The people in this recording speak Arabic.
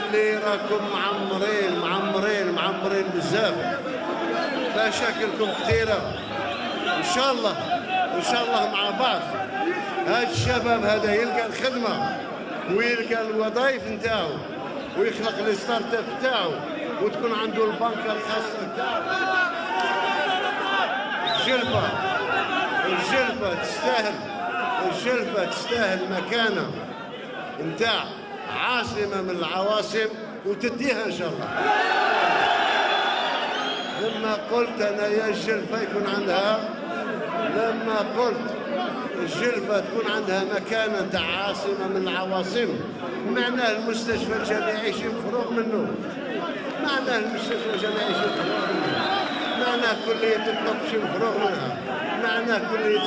اللي راكم معمرين بزاف، مشاكلكم كثيرة. إن شاء الله مع بعض هاد الشباب هذا يلقى الخدمة ويلقى الوظائف نتاعو ويخلق لي ستارت اب نتاعو وتكون عنده البنكة الخاصة نتاعو. الجلفة تستاهل مكانة نتاع عاصمة من العواصم وتديها إن شاء الله. لما قلت أنا يا الجلفة يكون عندها، لما قلت الجلفة تكون عندها مكانة نتاع عاصمة من العواصم، معناه المستشفى الجامعي يمشي مفروغ منه، معناه كلية الطب يمشي مفروغ منها، معناه كلية